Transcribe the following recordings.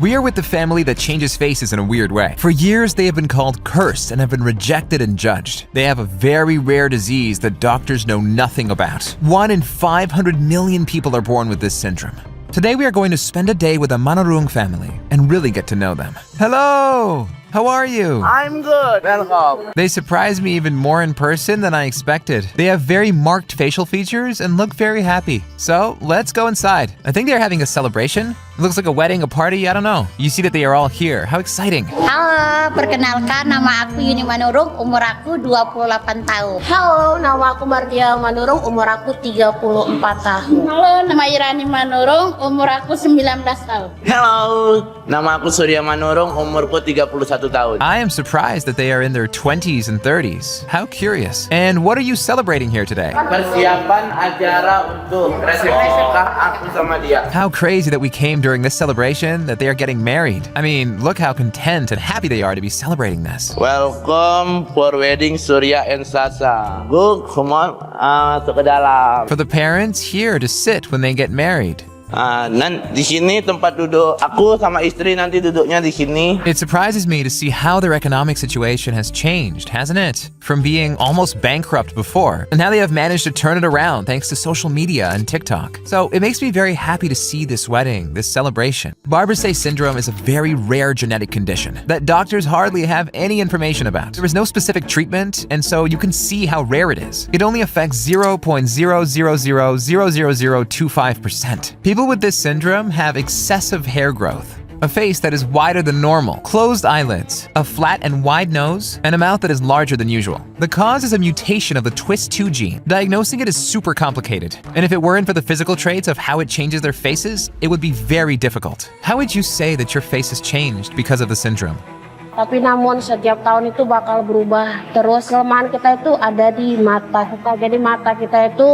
We are with the family that changes faces in a weird way. For years, they have been called cursed and have been rejected and judged. They have a very rare disease that doctors know nothing about. 1 in 500 million people are born with this syndrome. Today, we are going to spend a day with the Manurung family and really get to know them. Hello! How are you? I'm good. Welcome. They surprised me even more in person than I expected. They have very marked facial features and look very happy. So let's go inside. I think they're having a celebration. It looks like a wedding, a party, I don't know. You see that they are all here. How exciting. Halo, perkenalkan nama aku Yuni Manurung, umur aku 28 tahun. Halo, nama aku Mardia Manurung, umur aku 34 tahun. Halo, nama Irani Manurung, umur aku 19 tahun. Hello. Nama aku Surya Manurung, umurku 31 tahun. I am surprised that they are in their 20s and 30s. How curious. And what are you celebrating here today? Persiapan acara untuk resepsi nikah aku sama dia. How crazy that we came during this celebration that they are getting married. I mean, look how content and happy they are to be celebrating this. Welcome for wedding Surya and Sasa. Go, come on, masuk ke dalam. For the parents here to sit when they get married. Di sini tempat duduk aku sama istri nanti duduknya di sini. It surprises me to see how their economic situation has changed, hasn't it? From being almost bankrupt before, and now they have managed to turn it around thanks to social media and TikTok. So it makes me very happy to see this wedding, this celebration. Barber-Say syndrome is a very rare genetic condition that doctors hardly have any information about. There is no specific treatment, and so you can see how rare it is. It only affects 0.000000025%. People with this syndrome have excessive hair growth, a face that is wider than normal, closed eyelids, a flat and wide nose, and a mouth that is larger than usual. The cause is a mutation of the TWIS2 gene. Diagnosing it is super complicated, and if it weren't for the physical traits of how it changes their faces, it would be very difficult. How would you say that your face has changed because of the syndrome? Tapi namun setiap tahun itu bakal berubah. Terus kelemahan kita itu ada di mata kita. Jadi mata kita itu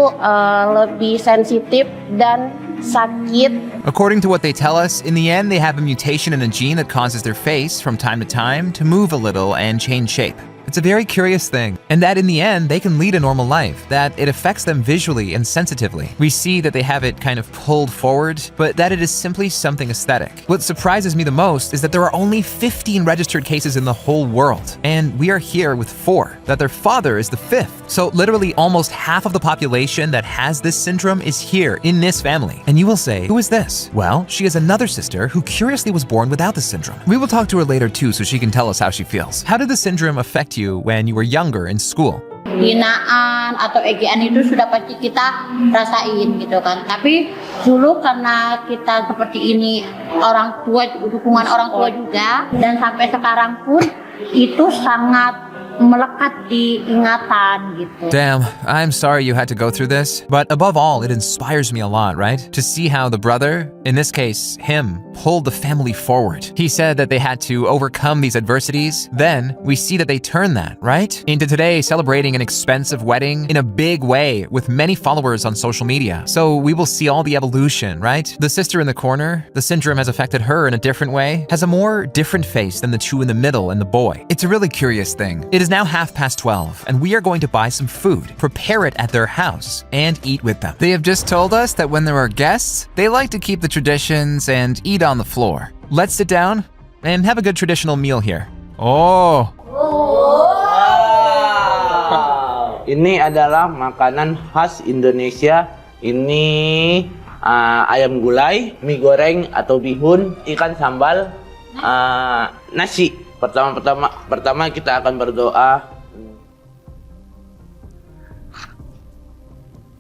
lebih sensitif dan sakit. According to what they tell us, in the end they have a mutation in a gene that causes their face from time to time to move a little and change shape. It's a very curious thing, and that in the end, they can lead a normal life, that it affects them visually and sensitively. We see that they have it kind of pulled forward, but that it is simply something aesthetic. What surprises me the most is that there are only 15 registered cases in the whole world, and we are here with 4, that their father is the 5th. So literally almost half of the population that has this syndrome is here in this family. And you will say, who is this? Well, she has another sister who curiously was born without the syndrome. We will talk to her later too so she can tell us how she feels. How did the syndrome affect you when you were younger in school? Hinaan atau ejean itu sudah pasti kita rasain gitu kan. Tapi dulu karena kita seperti ini, orang tua, dukungan orang tua juga, dan sampai sekarang pun itu sangat melekat di ingatan gitu. Damn, I'm sorry you had to go through this, but above all, it inspires me a lot, right? To see how the brother, in this case, him, pulled the family forward. He said that they had to overcome these adversities. Then we see that they turned that, right? Into today celebrating an expensive wedding in a big way with many followers on social media. So we will see all the evolution, right? The sister in the corner, the syndrome has affected her in a different way, has a more different face than the two in the middle and the boy. It's a really curious thing. It is now 12:30, and we are going to buy some food, prepare it at their house, and eat with them. They have just told us that when there are guests, they like to keep the traditions and eat on the floor. Let's sit down and have a good traditional meal here. Oh! Ini adalah makanan khas Indonesia. Ini ayam gulai, mie goreng atau bihun, ikan sambal, nasi. Pertama kita akan berdoa.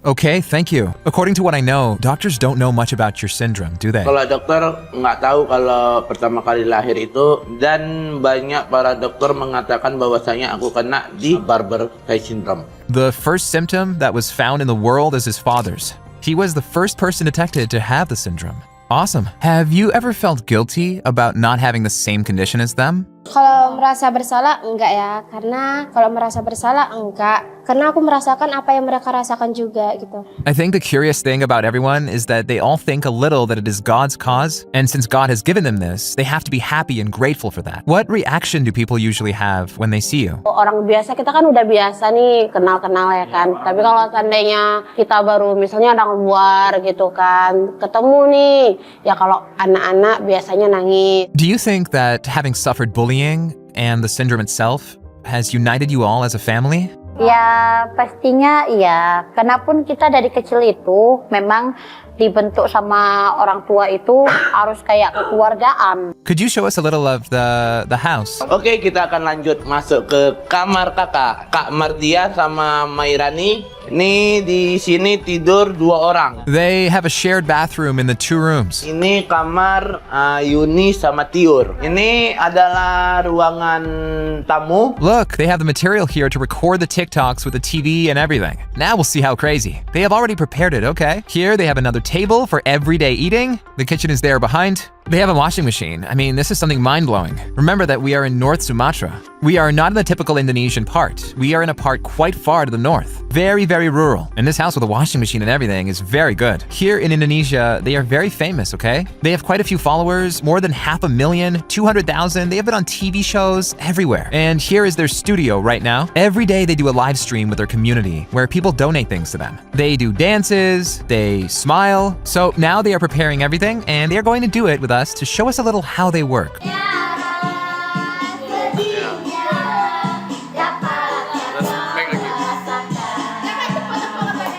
Okay, thank you. According to what I know, doctors don't know much about your syndrome, do they? Kalau dokter nggak tahu kalau pertama kali lahir itu, dan banyak para dokter mengatakan bahwasanya aku kena di Barber-Say syndrome. The first symptom that was found in the world is his father's. He was the first person detected to have the syndrome. Awesome. Have you ever felt guilty about not having the same condition as them? Kalau merasa bersalah enggak ya, karena kalau merasa bersalah enggak, karena aku merasakan apa yang mereka rasakan juga gitu. I think the curious thing about everyone is that they all think a little that it is God's cause, and since God has given them this, they have to be happy and grateful for that. What reaction do people usually have when they see you? Orang biasa kita kan udah biasa nih kenal-kenal ya kan. Tapi kalau seandainya kita baru misalnya orang luar gitu kan, ketemu nih, ya kalau anak-anak biasanya nangis. Do you think that having suffered bullying and the syndrome itself has united you all as a family? Ya pastinya iya, karena pun kita dari kecil itu memang dibentuk sama orang tua itu harus kayak kekeluargaan. Could you show us a little of the house? Oke, kita akan lanjut masuk ke kamar kakak. Kak Mardia sama Mairani. Ini di sini tidur 2 orang. They have a shared bathroom in the 2 rooms. Ini kamar Yuni sama Tiur. Ini adalah ruangan tamu. Look, they have the material here to record the TikToks with the TV and everything. Now we'll see how crazy. They have already prepared it, okay? Here they have another table for everyday eating. The kitchen is there behind. They have a washing machine. I mean, this is something mind-blowing. Remember that we are in North Sumatra. We are not in the typical Indonesian part. We are in a part quite far to the north. Very, very rural. And this house with a washing machine and everything is very good. Here in Indonesia, they are very famous, okay? They have quite a few followers, more than 500,000, 200,000. They have been on TV shows everywhere. And here is their studio right now. Every day they do a live stream with their community where people donate things to them. They do dances, they smile. So now they are preparing everything and they are going to do it with us to show us a little how they work.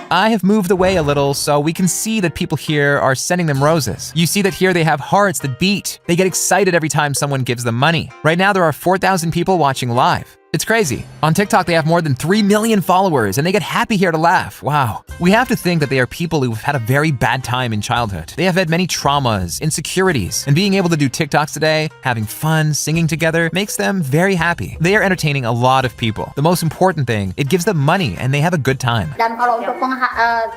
I have moved away a little so we can see that people here are sending them roses. You see that here they have hearts that beat. They get excited every time someone gives them money. Right now there are 4,000 people watching live. It's crazy. On TikTok, they have more than 3 million followers and they get happy here to laugh. Wow. We have to think that they are people who've had a very bad time in childhood. They have had many traumas, insecurities, and being able to do TikToks today, having fun, singing together, makes them very happy. They are entertaining a lot of people. The most important thing, it gives them money and they have a good time. Dan kalau untuk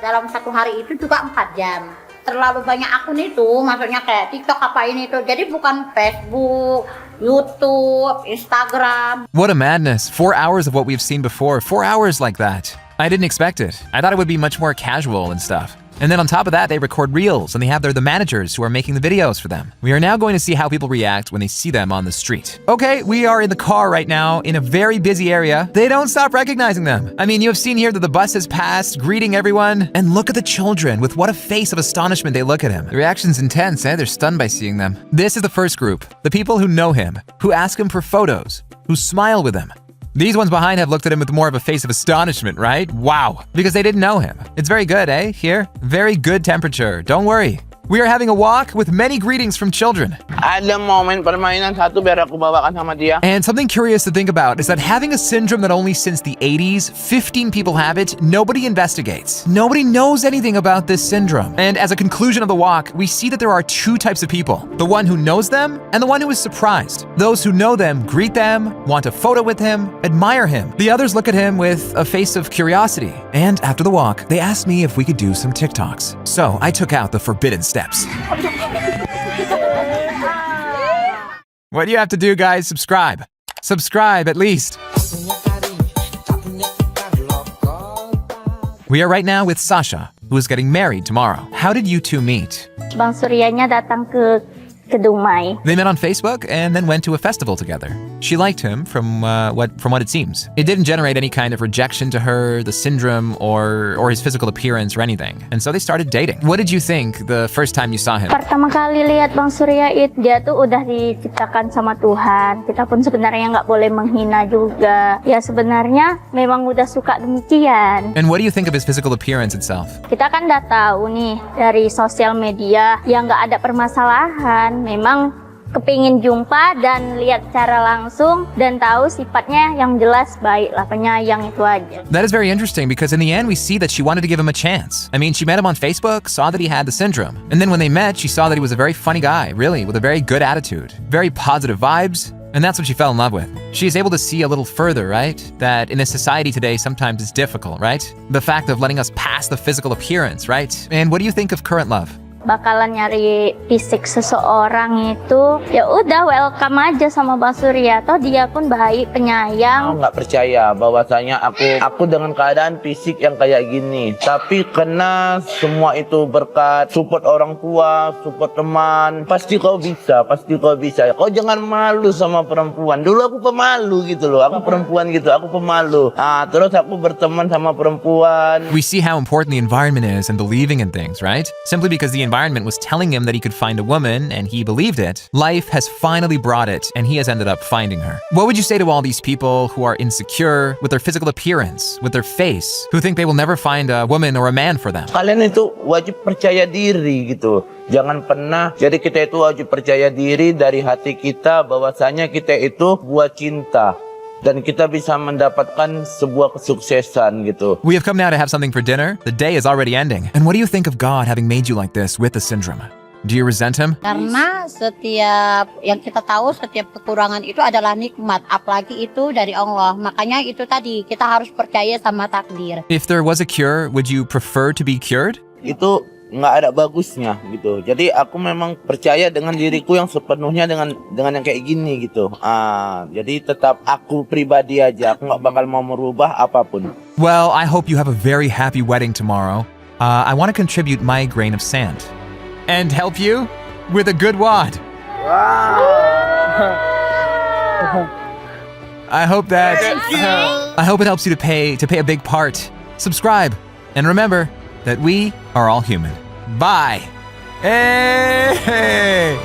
dalam satu hari itu juga 4 jam. Terlalu banyak akun itu, maksudnya kayak TikTok apa ini itu. Jadi bukan Facebook, YouTube, Instagram. What a madness. 4 hours of what we've seen before. 4 hours like that. I didn't expect it. I thought it would be much more casual and stuff. And then on top of that, they record reels and they have the managers who are making the videos for them. We are now going to see how people react when they see them on the street. Okay, we are in the car right now in a very busy area. They don't stop recognizing them. I mean, you have seen here that the bus has passed, greeting everyone. And look at the children with what a face of astonishment they look at him. The reaction's intense, eh? They're stunned by seeing them. This is the first group, the people who know him, who ask him for photos, who smile with him. These ones behind have looked at him with more of a face of astonishment, right? Wow. Because they didn't know him. It's very good, eh? Here. Very good temperature. Don't worry. We are having a walk with many greetings from children. Ada momen permainan satu biar aku bawakan sama dia. And something curious to think about is that having a syndrome that only since the 80s, 15 people have it, nobody investigates. Nobody knows anything about this syndrome. And as a conclusion of the walk, we see that there are 2 types of people. The one who knows them and the one who is surprised. Those who know them greet them, want a photo with him, admire him. The others look at him with a face of curiosity. And after the walk, they asked me if we could do some TikToks. So I took out the forbidden steps. What do you have to do, guys? Subscribe. Subscribe at least. We are right now with Sasha, who is getting married tomorrow. How did you 2 meet? Bang Suryanya datang ke Dumai. They met on Facebook and then went to a festival together. She liked him from what it seems. It didn't generate any kind of rejection to her, the syndrome, or his physical appearance or anything. And so they started dating. What did you think the first time you saw him? Pertama kali lihat Bang Surya dia tuh udah diciptakan sama Tuhan. Kita pun sebenarnya nggak boleh menghina juga. Ya sebenarnya memang udah suka demikian. And what do you think of his physical appearance itself? Kita kan udah tahu nih dari sosial media yang nggak ada permasalahan. Memang kepingin jumpa dan lihat secara langsung dan tahu sifatnya yang jelas baik lah, penyayang itu aja. That is very interesting because in the end we see that she wanted to give him a chance. I mean, she met him on Facebook, saw that he had the syndrome. And then when they met, she saw that he was a very funny guy, really, with a very good attitude, very positive vibes. And that's what she fell in love with. She is able to see a little further, right? That in a society today, sometimes it's difficult, right? The fact of letting us pass the physical appearance, right? And what do you think of current love? bakalan nyari fisik seseorang itu, ya udah welcome aja sama Bang Surya. Toh dia pun baik, penyayang. Aku nggak percaya bahwasanya aku dengan keadaan fisik yang kayak gini, tapi kena semua itu berkat support orang tua, support teman. Pasti kau bisa, pasti kau bisa. Kau jangan malu sama perempuan. Dulu aku pemalu gitu loh, aku perempuan gitu, aku pemalu. Terus aku berteman sama perempuan. We see how important the environment is in believing in things, right? Simply because the environment was telling him that he could find a woman and he believed it, life has finally brought it and he has ended up finding her. What would you say to all these people who are insecure with their physical appearance, with their face, who think they will never find a woman or a man for them? Kalian itu wajib percaya diri gitu. Jangan pernah, jadi kita itu wajib percaya diri dari hati kita bahwasanya kita itu buat cinta. Dan kita bisa mendapatkan sebuah kesuksesan gitu. We have come now to have something for dinner. The day is already ending. And what do you think of God having made you like this with the syndrome? Do you resent him? Karena setiap yang kita tahu, setiap kekurangan itu adalah nikmat, apalagi itu dari Allah. Makanya itu tadi, kita harus percaya sama takdir. If there was a cure, would you prefer to be cured? Itu nggak ada bagusnya gitu. Jadi aku memang percaya dengan diriku yang sepenuhnya dengan yang kayak gini gitu. Jadi tetap aku pribadi aja. Aku nggak bakal mau merubah apapun. Well, I hope you have a very happy wedding tomorrow. I want to contribute my grain of sand and help you with a good wad. Wow. I hope it helps you to pay a big part. Subscribe and remember that we are all human. Bye. Hey!